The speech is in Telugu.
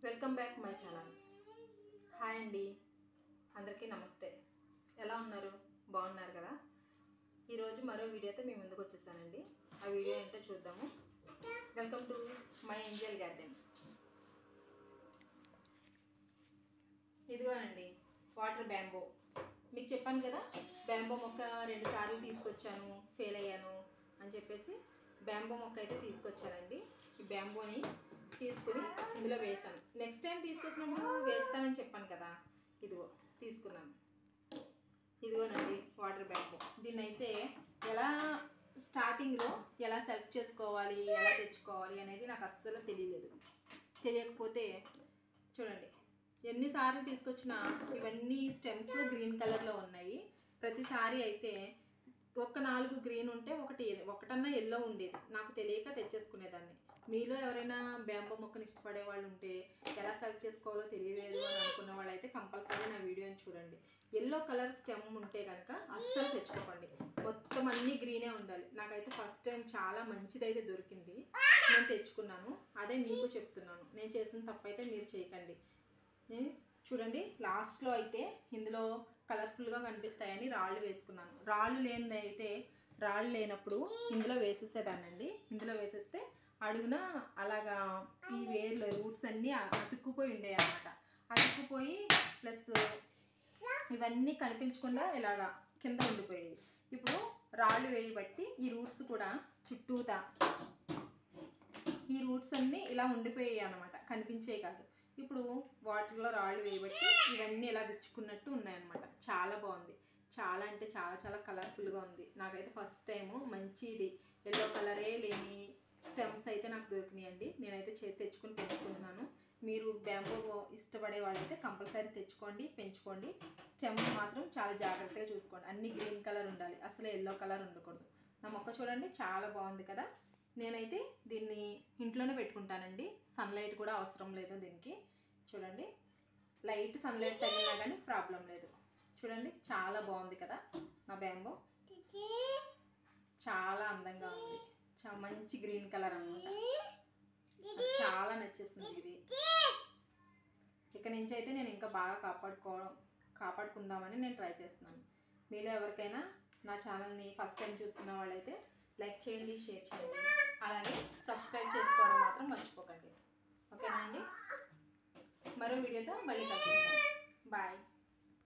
Welcome back my channel. Hi అండి, అందరికీ నమస్తే. ఎలా ఉన్నారు? బాగున్నారు కదా? ఈరోజు మరో వీడియోతో మీ ముందుకు వచ్చేసానండి. ఆ వీడియో ఏంటో చూద్దాము. Welcome to my Angel garden. ఇదిగోనండి వాటర్ బ్యాంబో. మీకు చెప్పాను కదా, బ్యాంబో మొక్క 2 సార్లు తీసుకొచ్చాను, ఫెయిల్ అయ్యాను అని చెప్పేసి బ్యాంబో మొక్క అయితే తీసుకొచ్చానండి. ఈ బ్యాంబోని తీసుకుని ఇందులో వేసాను. నెక్స్ట్ టైం తీసుకొచ్చినప్పుడు వేస్తానని చెప్పాను కదా, ఇదిగో తీసుకున్నాను. ఇదిగోనండి వాటర్ బ్యాంబో. దీన్ని అయితే ఎలా స్టార్టింగ్లో ఎలా సెలెక్ట్ చేసుకోవాలి, ఎలా తెచ్చుకోవాలి అనేది నాకు అస్సలు తెలియకపోతే చూడండి, ఎన్నిసార్లు తీసుకొచ్చినా ఇవన్నీ స్టెమ్స్ గ్రీన్ కలర్లో ఉన్నాయి. ప్రతిసారి అయితే ఒక 4 గ్రీన్ ఉంటే ఒకటన్నా ఎల్లో ఉండేది. నాకు తెలియక తెచ్చేసుకునేదాన్ని. మీలో ఎవరైనా బ్యాంబో మొక్కని ఇష్టపడే వాళ్ళు ఉంటే, ఎలా సెలెక్ట్ చేసుకోవాలో తెలియలేదు అని అనుకున్న వాళ్ళు అయితే కంపల్సరీ నా వీడియోని చూడండి. ఎల్లో కలర్ స్టెమ్ ఉంటే కనుక అస్సలు తెచ్చుకోకండి. మొత్తం అన్నీ గ్రీనే ఉండాలి. నాకైతే ఫస్ట్ టైం చాలా మంచిదైతే దొరికింది, నేను తెచ్చుకున్నాను. అదే మీకు చెప్తున్నాను. నేను చేసిన తప్పు అయితే మీరు చేయకండి. చూడండి, లాస్ట్లో అయితే ఇందులో కలర్ఫుల్గా కనిపిస్తాయని రాళ్ళు వేసుకున్నాను. రాళ్ళు లేనప్పుడు ఇందులో వేసేసేదానండి. ఇందులో వేసేస్తే అడుగున అలాగా ఈ వేర్లు రూట్స్ అన్నీ అతుక్కుపోయి ఉండేవి అన్నమాట. అతుక్కుపోయి ప్లస్ ఇవన్నీ కనిపించకుండా ఇలాగా కింద ఉండిపోయేవి. ఇప్పుడు రాళ్ళు వేయబట్టి ఈ రూట్స్ కూడా చుట్టూతా ఈ రూట్స్ అన్నీ ఇలా ఉండిపోయాయి అన్నమాట, కనిపించేవి కాదు. ఇప్పుడు వాటర్లో రాళ్ళు వేయబట్టి ఇవన్నీ ఇలా విచ్చుకున్నట్టు ఉన్నాయన్నమాట. చాలా బాగుంది. చాలా అంటే చాలా కలర్ఫుల్గా ఉంది. నాకైతే ఫస్ట్ టైము మంచిది ఎల్లో కలరే లేని స్టెమ్స్ అయితే నాకు దొరికినాయండి. నేనైతే తెచ్చుకుని పెంచుకుంటున్నాను. మీరు బ్యాంబో ఇష్టపడే వాళ్ళైతే కంపల్సరీ తెచ్చుకోండి, పెంచుకోండి. స్టెమ్ మాత్రం చాలా జాగ్రత్తగా చూసుకోండి. అన్ని గ్రీన్ కలర్ ఉండాలి, అసలు ఎల్లో కలర్ ఉండకూడదు. నా మొక్క చూడండి, చాలా బాగుంది కదా. నేనైతే దీన్ని ఇంట్లోనే పెట్టుకుంటానండి. సన్లైట్ కూడా అవసరం లేదు దీనికి. చూడండి, లైట్ సన్లైట్ తగిలినా కానీ ప్రాబ్లం లేదు. చూడండి, చాలా బాగుంది కదా నా బ్యాంబో. చాలా అందంగా ఉంది. మంచి గ్రీన్ కలర్ అన్నమాట. చాలా నచ్చేసింది ఇది. ఇక నుంచి అయితే నేను ఇంకా బాగా కాపాడుకుందామని నేను ట్రై చేస్తున్నాను. మీలో ఎవరికైనా నా ఛానల్ని ఫస్ట్ టైం చూస్తున్న వాళ్ళైతే లైక్ చేయండి, షేర్ చేయండి, అలాగే సబ్స్క్రైబ్ చేసుకోవడం మాత్రం మర్చిపోకండి. ఓకేనా అండి? మరో వీడియోతో మళ్ళీ కలుసుకుంటాం. బాయ్.